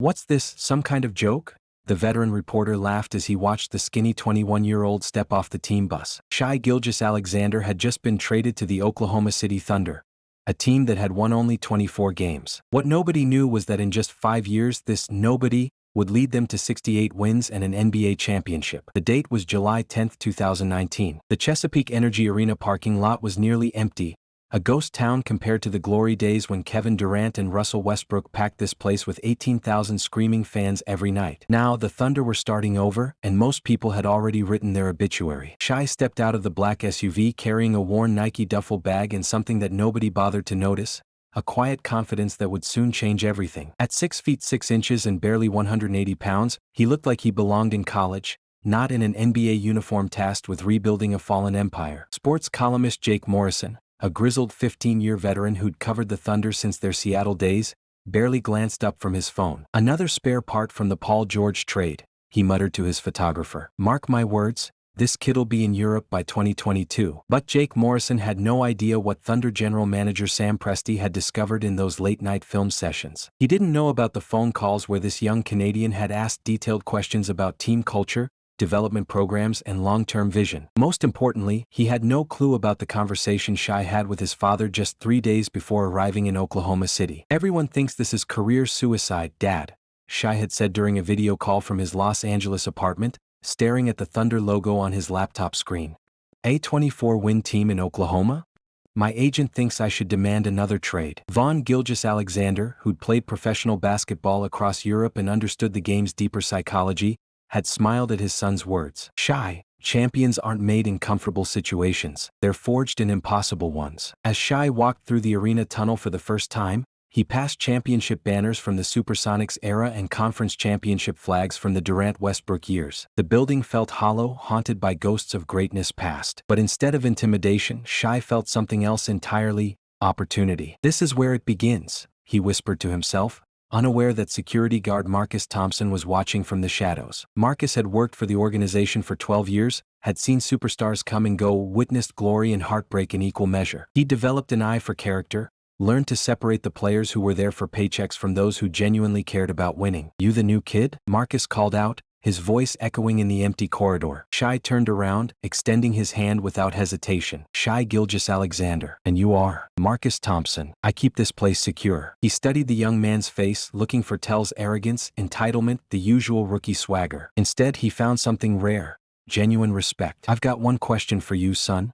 "What's this, some kind of joke?" The veteran reporter laughed as he watched the skinny 21-year-old step off the team bus. Shai Gilgeous-Alexander had just been traded to the Oklahoma City Thunder, a team that had won only 24 games. What nobody knew was that in just 5 years, this nobody would lead them to 68 wins and an NBA championship. The date was July 10, 2019. The Chesapeake Energy Arena parking lot was nearly empty, a ghost town compared to the glory days when Kevin Durant and Russell Westbrook packed this place with 18,000 screaming fans every night. Now, the Thunder were starting over, and most people had already written their obituary. Shai stepped out of the black SUV carrying a worn Nike duffel bag and something that nobody bothered to notice: a quiet confidence that would soon change everything. At 6 feet 6 inches and barely 180 pounds, he looked like he belonged in college, not in an NBA uniform tasked with rebuilding a fallen empire. Sports columnist Jake Morrison, a grizzled 15-year veteran who'd covered the Thunder since their Seattle days, barely glanced up from his phone. "Another spare part from the Paul George trade," he muttered to his photographer. "Mark my words, this kid'll be in Europe by 2022. But Jake Morrison had no idea what Thunder general manager Sam Presti had discovered in those late-night film sessions. He didn't know about the phone calls where this young Canadian had asked detailed questions about team culture, development programs, and long-term vision. Most importantly, he had no clue about the conversation Shai had with his father just 3 days before arriving in Oklahoma City. "Everyone thinks this is career suicide, Dad," Shai had said during a video call from his Los Angeles apartment, staring at the Thunder logo on his laptop screen. "A 24-win team in Oklahoma? My agent thinks I should demand another trade." Shai Gilgeous-Alexander, who'd played professional basketball across Europe and understood the game's deeper psychology, had smiled at his son's words. "Shai, champions aren't made in comfortable situations. They're forged in impossible ones." As Shai walked through the arena tunnel for the first time, he passed championship banners from the Supersonics era and conference championship flags from the Durant-Westbrook years. The building felt hollow, haunted by ghosts of greatness past. But instead of intimidation, Shai felt something else entirely: opportunity. "This is where it begins," he whispered to himself, unaware that security guard Marcus Thompson was watching from the shadows. Marcus had worked for the organization for 12 years, had seen superstars come and go, witnessed glory and heartbreak in equal measure. He developed an eye for character, learned to separate the players who were there for paychecks from those who genuinely cared about winning. "You the new kid?" Marcus called out, his voice echoing in the empty corridor. Shai turned around, extending his hand without hesitation. "Shai Gilgeous-Alexander. And you are?" "Marcus Thompson. I keep this place secure." He studied the young man's face, looking for Tell's arrogance, entitlement, the usual rookie swagger. Instead, he found something rare: genuine respect. "I've got one question for you, son.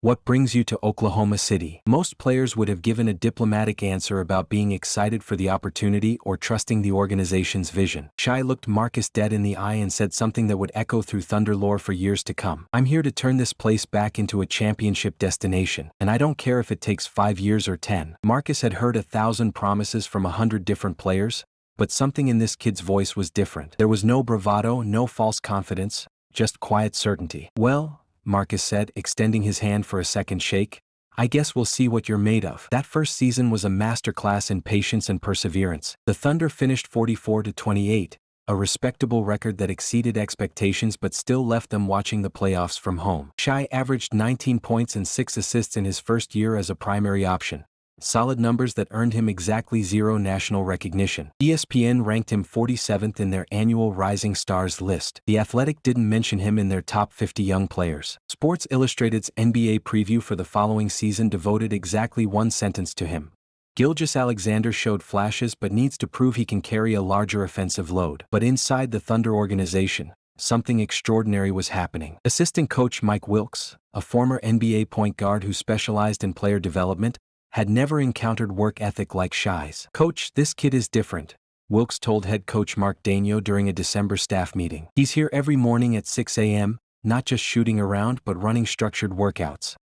What brings you to Oklahoma City?" Most players would have given a diplomatic answer about being excited for the opportunity or trusting the organization's vision. Shai looked Marcus dead in the eye and said something that would echo through Thunder lore for years to come. "I'm here to turn this place back into a championship destination, and I don't care if it takes 5 years or 10. Marcus had heard 1,000 promises from 100 different players, but something in this kid's voice was different. There was no bravado, no false confidence, just quiet certainty. "Well," Marcus said, extending his hand for a second shake, "I guess we'll see what you're made of." That first season was a masterclass in patience and perseverance. The Thunder finished 44-28, a respectable record that exceeded expectations but still left them watching the playoffs from home. Shai averaged 19 points and 6 assists in his first year as a primary option, solid numbers that earned him exactly 0 national recognition. ESPN ranked him 47th in their annual Rising Stars list. The Athletic didn't mention him in their top 50 young players. Sports Illustrated's NBA preview for the following season devoted exactly one sentence to him: "Gilgeous-Alexander showed flashes but needs to prove he can carry a larger offensive load." But inside the Thunder organization, something extraordinary was happening. Assistant coach Mike Wilkes, a former NBA point guard who specialized in player development, had never encountered work ethic like Shai's. "Coach, this kid is different," Wilkes told head coach Mark Daigneault during a December staff meeting. "He's here every morning at 6 a.m., not just shooting around but running structured workouts.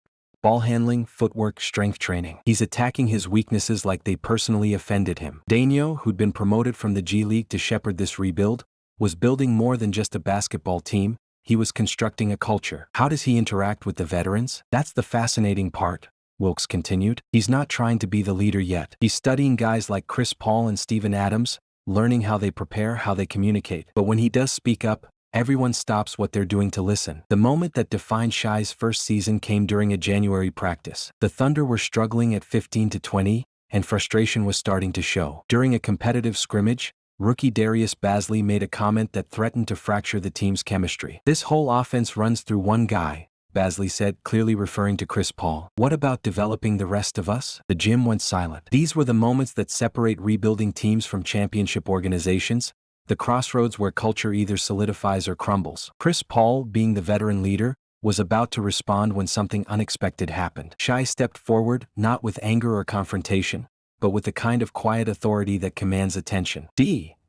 Ball handling, footwork, strength training. He's attacking his weaknesses like they personally offended him." Daigneault, who'd been promoted from the G League to shepherd this rebuild, was building more than just a basketball team. He was constructing a culture. "How does he interact with the veterans? That's the fascinating part," Wilkes continued. "He's not trying to be the leader yet. He's studying guys like Chris Paul and Steven Adams, learning how they prepare, how they communicate. But when he does speak up, everyone stops what they're doing to listen." The moment that defined Shai's first season came during a January practice. The Thunder were struggling at 15-20, and frustration was starting to show. During a competitive scrimmage, Rookie Darius Bazley made a comment that threatened to fracture the team's chemistry. "This whole offense runs through one guy," Bazley said, clearly referring to Chris Paul. "What about developing the rest of us?" The gym went silent. These were the moments that separate rebuilding teams from championship organizations, the crossroads where culture either solidifies or crumbles. Chris Paul, being the veteran leader, was about to respond when something unexpected happened. Shai stepped forward, not with anger or confrontation, but with the kind of quiet authority that commands attention.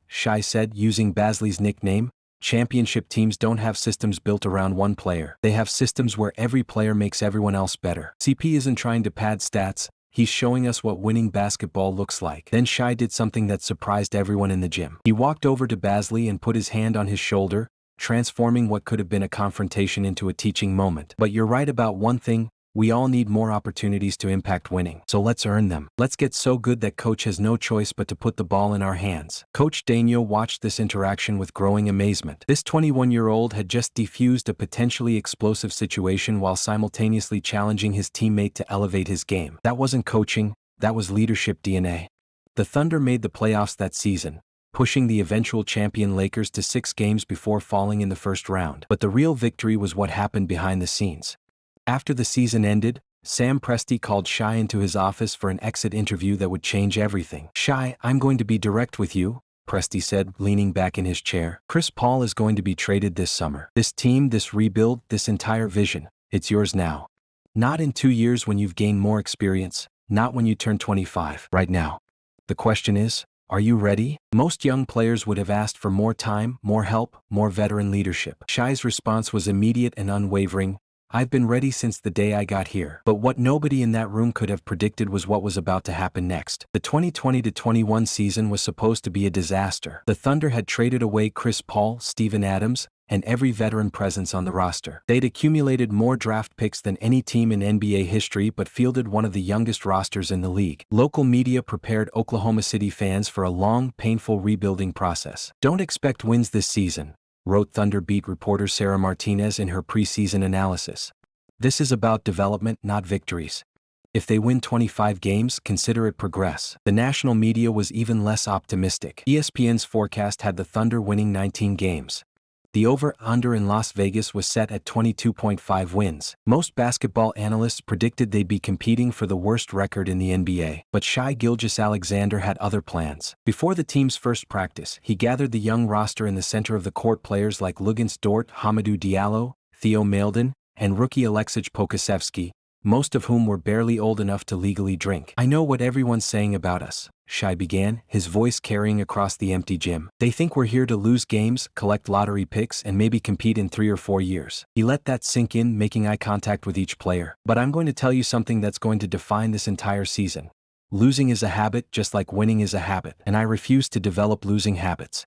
Shai said, using Bazley's nickname, "Championship teams don't have systems built around one player. They have systems where every player makes everyone else better. CP isn't trying to pad stats, he's showing us what winning basketball looks like." Then Shai did something that surprised everyone in the gym. He walked over to Bazley and put his hand on his shoulder, transforming what could have been a confrontation into a teaching moment. "But you're right about one thing, we all need more opportunities to impact winning. So let's earn them. Let's get so good that coach has no choice but to put the ball in our hands." Coach Daniel watched this interaction with growing amazement. This 21-year-old had just defused a potentially explosive situation while simultaneously challenging his teammate to elevate his game. That wasn't coaching, that was leadership DNA. The Thunder made the playoffs that season, pushing the eventual champion Lakers to 6 games before falling in the first round. But the real victory was what happened behind the scenes. After the season ended, Sam Presti called Shai into his office for an exit interview that would change everything. "Shai, I'm going to be direct with you," Presti said, leaning back in his chair. "Chris Paul is going to be traded this summer. This team, this rebuild, this entire vision, it's yours now. Not in 2 years when you've gained more experience, not when you turn 25. Right now. The question is, are you ready?" Most young players would have asked for more time, more help, more veteran leadership. Shai's response was immediate and unwavering: "I've been ready since the day I got here." But what nobody in that room could have predicted was what was about to happen next. The 2020-21 season was supposed to be a disaster. The Thunder had traded away Chris Paul, Steven Adams, and every veteran presence on the roster. They'd accumulated more draft picks than any team in NBA history but fielded one of the youngest rosters in the league. Local media prepared Oklahoma City fans for a long, painful rebuilding process. "Don't expect wins this season," wrote Thunder beat reporter Sarah Martinez in her preseason analysis. "This is about development, not victories. If they win 25 games, consider it progress." The national media was even less optimistic. ESPN's forecast had the Thunder winning 19 games. The over-under in Las Vegas was set at 22.5 wins. Most basketball analysts predicted they'd be competing for the worst record in the NBA. But Shai Gilgeous-Alexander had other plans. Before the team's first practice, he gathered the young roster in the center of the court, players like Luguentz Dort, Hamidou Diallo, Theo Maledon, and rookie Aleksej Pokusevski, most of whom were barely old enough to legally drink. "I know what everyone's saying about us," Shai began, his voice carrying across the empty gym. "They think we're here to lose games, collect lottery picks, and maybe compete in 3 or 4 years." He let that sink in, making eye contact with each player. "But I'm going to tell you something that's going to define this entire season. Losing is a habit just like winning is a habit, and I refuse to develop losing habits.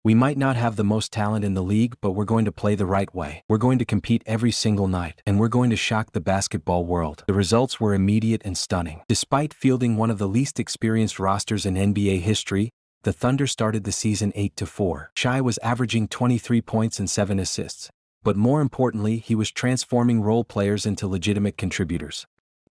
We might not have the most talent in the league, but we're going to play the right way. We're going to compete every single night, and we're going to shock the basketball world." The results were immediate and stunning. Despite fielding one of the least experienced rosters in NBA history, the Thunder started the season 8-4. Shai was averaging 23 points and 7 assists. But more importantly, he was transforming role players into legitimate contributors.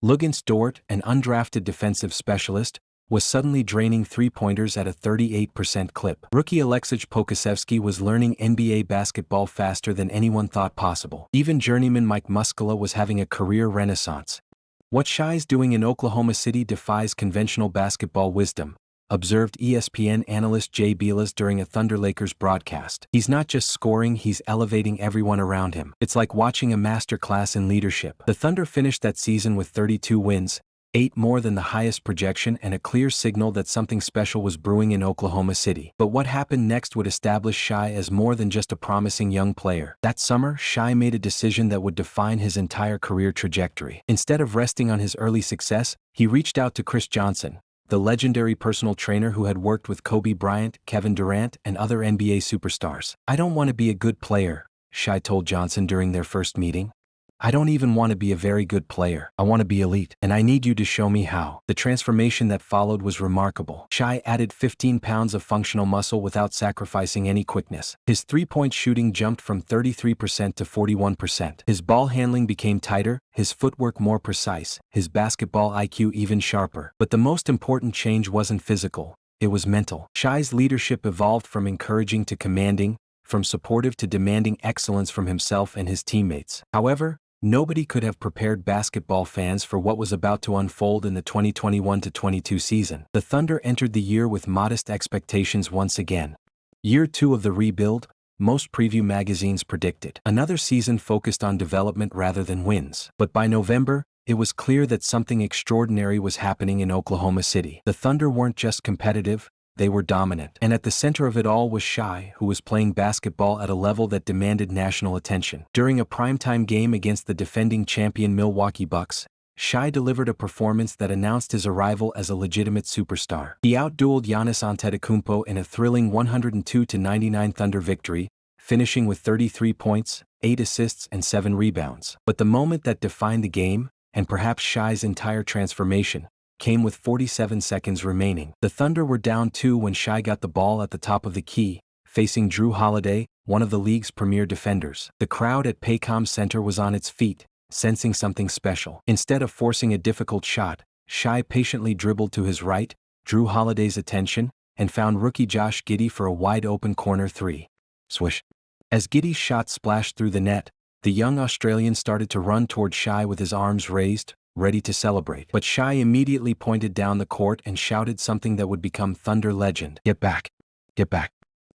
Luguentz Dort, an undrafted defensive specialist, was suddenly draining three-pointers at a 38% clip. Rookie Aleksej Pokusevski was learning NBA basketball faster than anyone thought possible. Even journeyman Mike Muscala was having a career renaissance. "What Shai's doing in Oklahoma City defies conventional basketball wisdom," observed ESPN analyst Jay Bilas during a Thunder Lakers broadcast. "He's not just scoring, he's elevating everyone around him. It's like watching a masterclass in leadership." The Thunder finished that season with 32 wins, 8 more than the highest projection, and a clear signal that something special was brewing in Oklahoma City. But what happened next would establish Shai as more than just a promising young player. That summer, Shai made a decision that would define his entire career trajectory. Instead of resting on his early success, he reached out to Chris Johnson, the legendary personal trainer who had worked with Kobe Bryant, Kevin Durant, and other NBA superstars. "I don't want to be a good player," Shai told Johnson during their first meeting. "I don't even want to be a very good player. I want to be elite, and I need you to show me how." The transformation that followed was remarkable. Shai added 15 pounds of functional muscle without sacrificing any quickness. His three-point shooting jumped from 33% to 41%. His ball handling became tighter, his footwork more precise, his basketball IQ even sharper. But the most important change wasn't physical. it was mental. Shai's leadership evolved from encouraging to commanding, from supportive to demanding excellence from himself and his teammates. However, nobody could have prepared basketball fans for what was about to unfold in the 2021-22 season. The Thunder entered the year with modest expectations once again. Year 2 of the rebuild, most preview magazines predicted another season focused on development rather than wins. But by November, it was clear that something extraordinary was happening in Oklahoma City. The Thunder weren't just competitive, they were dominant. And at the center of it all was Shai, who was playing basketball at a level that demanded national attention. During a primetime game against the defending champion Milwaukee Bucks, Shai delivered a performance that announced his arrival as a legitimate superstar. He outdueled Giannis Antetokounmpo in a thrilling 102-99 Thunder victory, finishing with 33 points, 8 assists and 7 rebounds. But the moment that defined the game, and perhaps Shai's entire transformation, came with 47 seconds remaining. The Thunder were down 2 when Shai got the ball at the top of the key, facing Drew Holiday, one of the league's premier defenders. The crowd at Paycom Center was on its feet, sensing something special. Instead of forcing a difficult shot, Shai patiently dribbled to his right, drew Holiday's attention, and found rookie Josh Giddey for a wide-open corner 3. Swish. As Giddey's shot splashed through the net, the young Australian started to run toward Shai with his arms raised, ready to celebrate. But Shai immediately pointed down the court and shouted something that would become Thunder legend. Get back. Get back.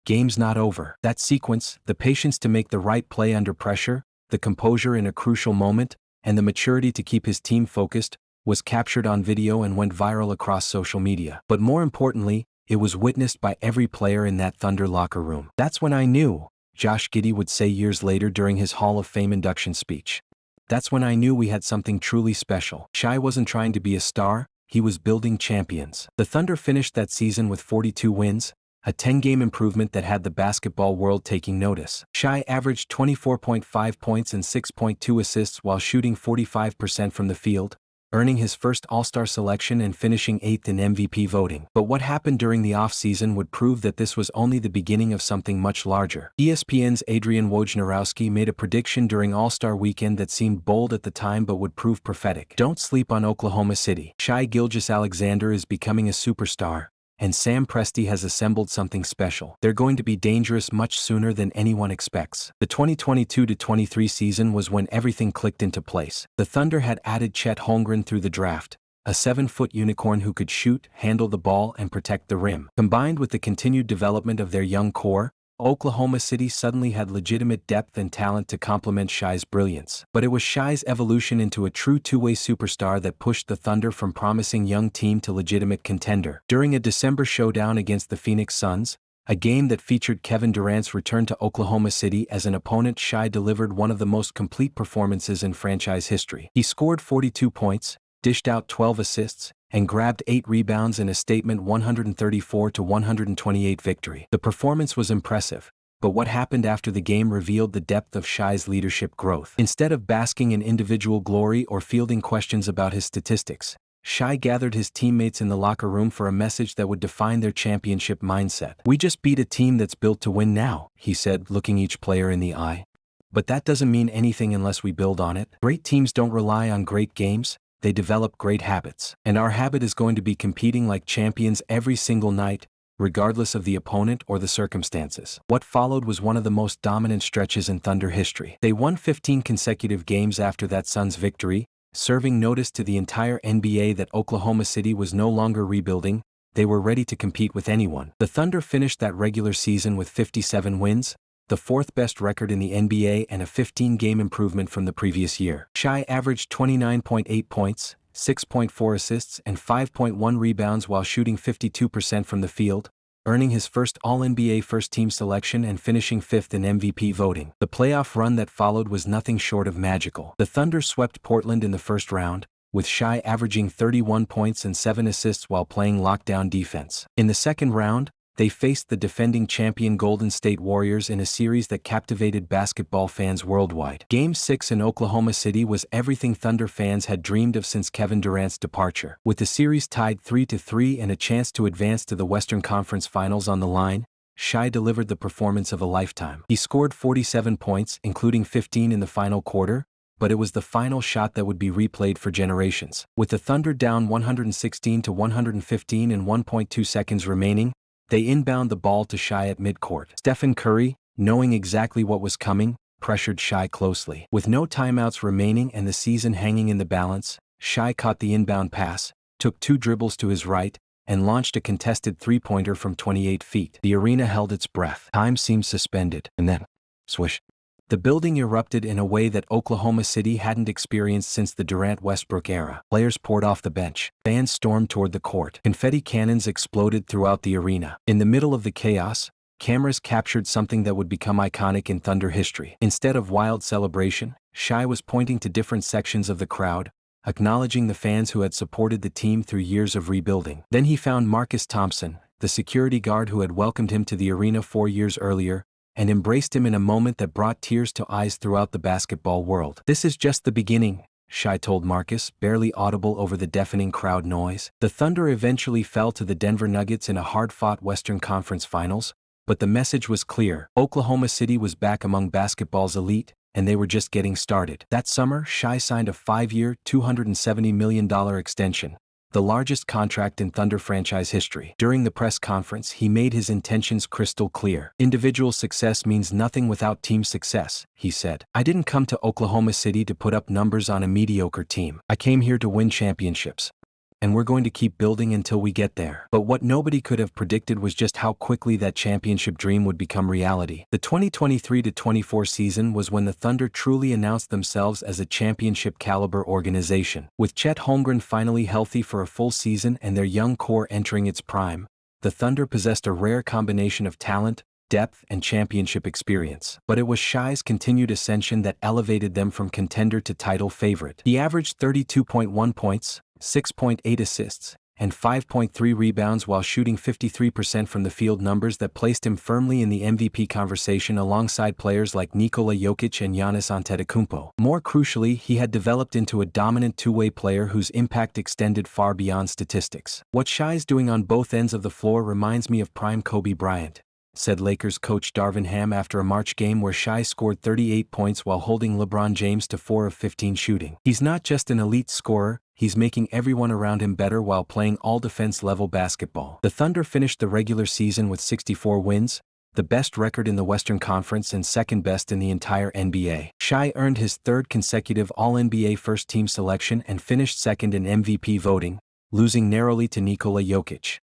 Game's not over. That sequence, the patience to make the right play under pressure, the composure in a crucial moment, and the maturity to keep his team focused, was captured on video and went viral across social media. But more importantly, it was witnessed by every player in that Thunder locker room. That's when I knew, Josh Giddey would say years later during his Hall of Fame induction speech. That's when I knew we had something truly special. Shai wasn't trying to be a star, he was building champions. The Thunder finished that season with 42 wins, a 10-game improvement that had the basketball world taking notice. Shai averaged 24.5 points and 6.2 assists while shooting 45% from the field, earning his first All-Star selection and finishing 8th in MVP voting. But what happened during the offseason would prove that this was only the beginning of something much larger. ESPN's Adrian Wojnarowski made a prediction during All-Star Weekend that seemed bold at the time but would prove prophetic. Don't sleep on Oklahoma City. Shai Gilgeous-Alexander is becoming a superstar, and Sam Presti has assembled something special. They're going to be dangerous much sooner than anyone expects. The 2022-23 season was when everything clicked into place. The Thunder had added Chet Holmgren through the draft, a 7-foot unicorn who could shoot, handle the ball and protect the rim. Combined with the continued development of their young core, Oklahoma City suddenly had legitimate depth and talent to complement Shai's brilliance. But it was Shai's evolution into a true two-way superstar that pushed the Thunder from promising young team to legitimate contender. During a December showdown against the Phoenix Suns, a game that featured Kevin Durant's return to Oklahoma City as an opponent, Shai delivered one of the most complete performances in franchise history. He scored 42 points, dished out 12 assists, and grabbed 8 rebounds in a statement 134-128 victory. The performance was impressive, but what happened after the game revealed the depth of Shai's leadership growth. Instead of basking in individual glory or fielding questions about his statistics, Shai gathered his teammates in the locker room for a message that would define their championship mindset. "We just beat a team that's built to win now," he said, looking each player in the eye. "But that doesn't mean anything unless we build on it. Great teams don't rely on great games, they develop great habits. And our habit is going to be competing like champions every single night, regardless of the opponent or the circumstances." What followed was one of the most dominant stretches in Thunder history. They won 15 consecutive games after that Suns victory, serving notice to the entire NBA that Oklahoma City was no longer rebuilding, they were ready to compete with anyone. The Thunder finished that regular season with 57 wins, the 4th best record in the NBA and a 15-game improvement from the previous year. Shai averaged 29.8 points, 6.4 assists and 5.1 rebounds while shooting 52% from the field, earning his first All-NBA first-team selection and finishing 5th in MVP voting. The playoff run that followed was nothing short of magical. The Thunder swept Portland in the first round, with Shai averaging 31 points and 7 assists while playing lockdown defense. In the second round, they faced the defending champion Golden State Warriors in a series that captivated basketball fans worldwide. Game 6 in Oklahoma City was everything Thunder fans had dreamed of since Kevin Durant's departure. With the series tied 3-3 and a chance to advance to the Western Conference Finals on the line, Shai delivered the performance of a lifetime. He scored 47 points, including 15 in the final quarter, but it was the final shot that would be replayed for generations. With the Thunder down 116 to 115 and 1.2 seconds remaining, they inbound the ball to Shai at midcourt. Stephen Curry, knowing exactly what was coming, pressured Shai closely. With no timeouts remaining and the season hanging in the balance, Shai caught the inbound pass, took 2 dribbles to his right, and launched a contested three-pointer from 28 feet. The arena held its breath. Time seemed suspended, and then, swish. The building erupted in a way that Oklahoma City hadn't experienced since the Durant-Westbrook era. Players poured off the bench. Fans stormed toward the court. Confetti cannons exploded throughout the arena. In the middle of the chaos, cameras captured something that would become iconic in Thunder history. Instead of wild celebration, Shai was pointing to different sections of the crowd, acknowledging the fans who had supported the team through years of rebuilding. Then he found Marcus Thompson, the security guard who had welcomed him to the arena 4 years earlier, and embraced him in a moment that brought tears to eyes throughout the basketball world. "This is just the beginning," Shai told Marcus, barely audible over the deafening crowd noise. The Thunder eventually fell to the Denver Nuggets in a hard-fought Western Conference Finals, but the message was clear. Oklahoma City was back among basketball's elite, and they were just getting started. That summer, Shai signed a 5-year, $270 million extension, the largest contract in Thunder franchise history. During the press conference, he made his intentions crystal clear. "Individual success means nothing without team success," he said. "I didn't come to Oklahoma City to put up numbers on a mediocre team. I came here to win championships. And we're going to keep building until we get there." But what nobody could have predicted was just how quickly that championship dream would become reality. The 2023-24 season was when the Thunder truly announced themselves as a championship-caliber organization. With Chet Holmgren finally healthy for a full season and their young core entering its prime, the Thunder possessed a rare combination of talent, depth, and championship experience. But it was Shai's continued ascension that elevated them from contender to title favorite. He averaged 32.1 points, 6.8 assists, and 5.3 rebounds while shooting 53% from the field, numbers that placed him firmly in the MVP conversation alongside players like Nikola Jokic and Giannis Antetokounmpo. More crucially, he had developed into a dominant two-way player whose impact extended far beyond statistics. "What Shai's doing on both ends of the floor reminds me of prime Kobe Bryant," said Lakers coach Darvin Ham after a March game where Shai scored 38 points while holding LeBron James to 4 of 15 shooting. "He's not just an elite scorer, he's making everyone around him better while playing all-defense level basketball." The Thunder finished the regular season with 64 wins, the best record in the Western Conference and second best in the entire NBA. Shai earned his 3rd consecutive All-NBA first-team selection and finished second in MVP voting, losing narrowly to Nikola Jokic.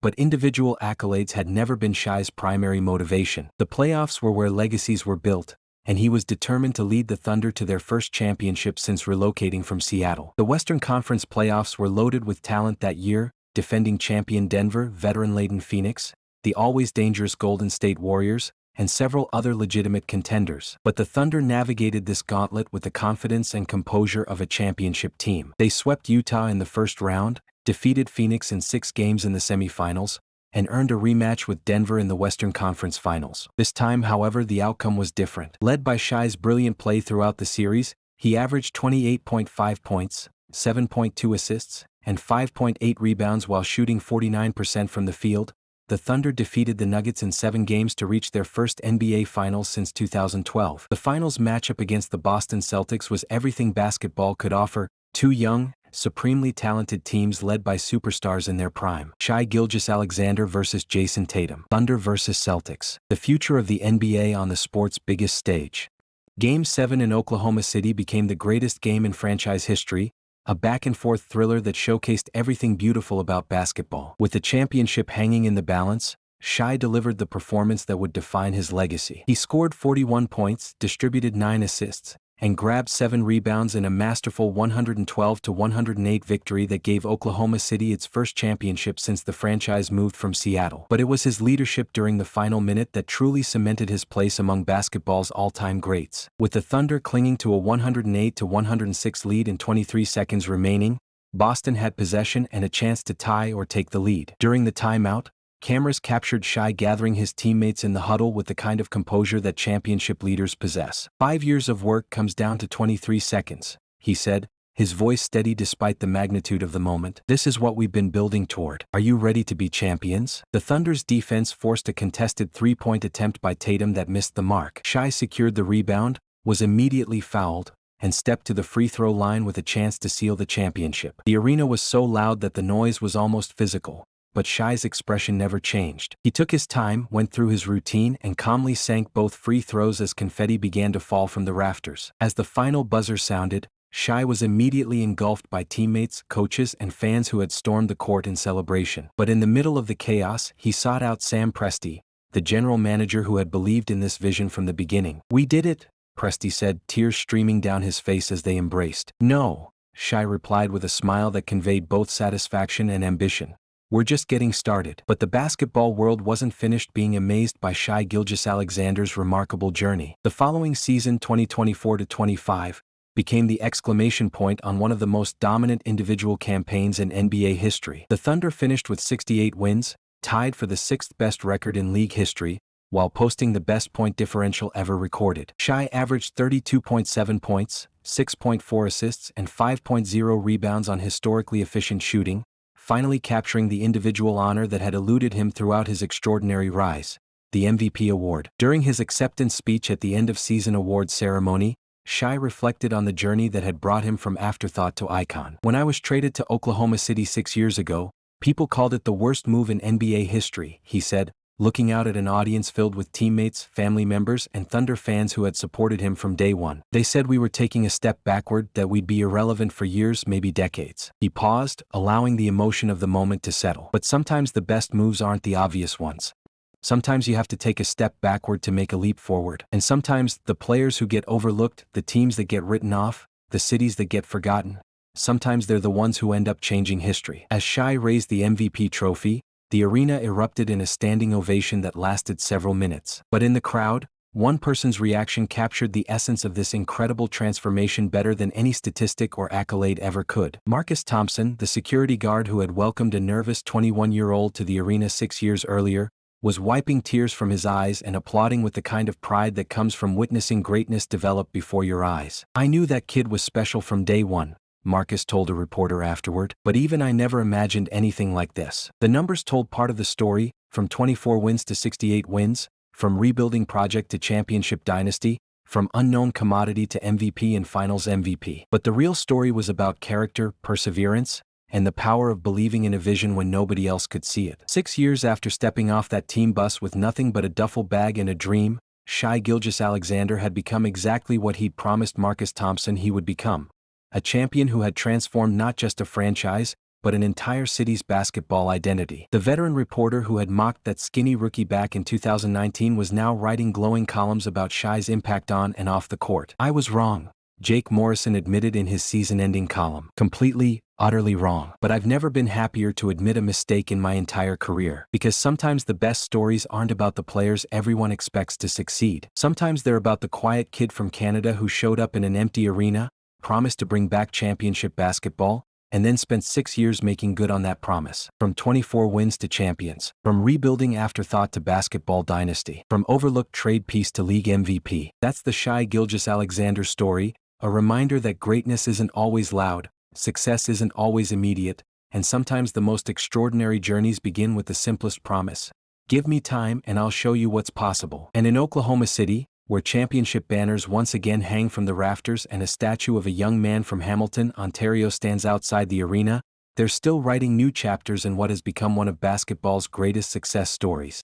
But individual accolades had never been Shai's primary motivation. The playoffs were where legacies were built, and he was determined to lead the Thunder to their first championship since relocating from Seattle. The Western Conference playoffs were loaded with talent that year: defending champion Denver, veteran-laden Phoenix, the always dangerous Golden State Warriors, and several other legitimate contenders. But the Thunder navigated this gauntlet with the confidence and composure of a championship team. They swept Utah in the first round, defeated Phoenix in 6 games in the semifinals, and earned a rematch with Denver in the Western Conference Finals. This time, however, the outcome was different. Led by Shai's brilliant play throughout the series, he averaged 28.5 points, 7.2 assists, and 5.8 rebounds while shooting 49% from the field. The Thunder defeated the Nuggets in 7 games to reach their first NBA Finals since 2012. The finals matchup against the Boston Celtics was everything basketball could offer: 2 young, supremely talented teams led by superstars in their prime. Shai Gilgeous-Alexander versus Jason Tatum. Thunder versus Celtics. The future of the NBA on the sport's biggest stage. Game 7 in Oklahoma City became the greatest game in franchise history, a back-and-forth thriller that showcased everything beautiful about basketball. With the championship hanging in the balance, Shai delivered the performance that would define his legacy. He scored 41 points, distributed 9 assists, and grabbed 7 rebounds in a masterful 112-108 victory that gave Oklahoma City its first championship since the franchise moved from Seattle. But it was his leadership during the final minute that truly cemented his place among basketball's all-time greats. With the Thunder clinging to a 108-106 lead in 23 seconds remaining, Boston had possession and a chance to tie or take the lead. During the timeout, cameras captured Shai gathering his teammates in the huddle with the kind of composure that championship leaders possess. 5 years of work comes down to 23 seconds, he said, his voice steady despite the magnitude of the moment. "This is what we've been building toward. Are you ready to be champions?" The Thunder's defense forced a contested 3-point attempt by Tatum that missed the mark. Shai secured the rebound, was immediately fouled, and stepped to the free throw line with a chance to seal the championship. The arena was so loud that the noise was almost physical, but Shai's expression never changed. He took his time, went through his routine, and calmly sank both free throws as confetti began to fall from the rafters. As the final buzzer sounded, Shai was immediately engulfed by teammates, coaches, and fans who had stormed the court in celebration. But in the middle of the chaos, he sought out Sam Presti, the general manager who had believed in this vision from the beginning. "We did it," Presti said, tears streaming down his face as they embraced. "No," Shai replied with a smile that conveyed both satisfaction and ambition. "We're just getting started." But the basketball world wasn't finished being amazed by Shai Gilgeous-Alexander's remarkable journey. The following season, 2024-25, became the exclamation point on one of the most dominant individual campaigns in NBA history. The Thunder finished with 68 wins, tied for the sixth-best record in league history, while posting the best point differential ever recorded. Shai averaged 32.7 points, 6.4 assists, and 5.0 rebounds on historically efficient shooting, finally capturing the individual honor that had eluded him throughout his extraordinary rise, the MVP award. During his acceptance speech at the end-of-season awards ceremony, Shai reflected on the journey that had brought him from afterthought to icon. "When I was traded to Oklahoma City 6 years ago, people called it the worst move in NBA history," he said, looking out at an audience filled with teammates, family members, and Thunder fans who had supported him from day one. "They said we were taking a step backward, that we'd be irrelevant for years, maybe decades." He paused, allowing the emotion of the moment to settle. But sometimes the best moves aren't the obvious ones. Sometimes you have to take a step backward to make a leap forward. And sometimes the players who get overlooked, the teams that get written off, the cities that get forgotten, sometimes they're the ones who end up changing history. As Shai raised the MVP trophy, the arena erupted in a standing ovation that lasted several minutes. But in the crowd, one person's reaction captured the essence of this incredible transformation better than any statistic or accolade ever could. Marcus Thompson, the security guard who had welcomed a nervous 21-year-old to the arena 6 years earlier, was wiping tears from his eyes and applauding with the kind of pride that comes from witnessing greatness develop before your eyes. "I knew that kid was special from day one," Marcus told a reporter afterward, "but even I never imagined anything like this." The numbers told part of the story, from 24 wins to 68 wins, from rebuilding project to championship dynasty, from unknown commodity to MVP and finals MVP. But the real story was about character, perseverance, and the power of believing in a vision when nobody else could see it. 6 years after stepping off that team bus with nothing but a duffel bag and a dream, Shai Gilgeous-Alexander had become exactly what he'd promised Marcus Thompson he would become: a champion who had transformed not just a franchise, but an entire city's basketball identity. The veteran reporter who had mocked that skinny rookie back in 2019 was now writing glowing columns about Shai's impact on and off the court. "I was wrong," Jake Morrison admitted in his season-ending column. "Completely, utterly wrong. But I've never been happier to admit a mistake in my entire career. Because sometimes the best stories aren't about the players everyone expects to succeed. Sometimes they're about the quiet kid from Canada who showed up in an empty arena, promised to bring back championship basketball, and then spent 6 years making good on that promise. From 24 wins to champions. From rebuilding afterthought to basketball dynasty. From overlooked trade piece to league MVP. That's the Shai Gilgeous-Alexander story, a reminder that greatness isn't always loud, success isn't always immediate, and sometimes the most extraordinary journeys begin with the simplest promise: give me time and I'll show you what's possible. And in Oklahoma City, where championship banners once again hang from the rafters and a statue of a young man from Hamilton, Ontario stands outside the arena, they're still writing new chapters in what has become one of basketball's greatest success stories.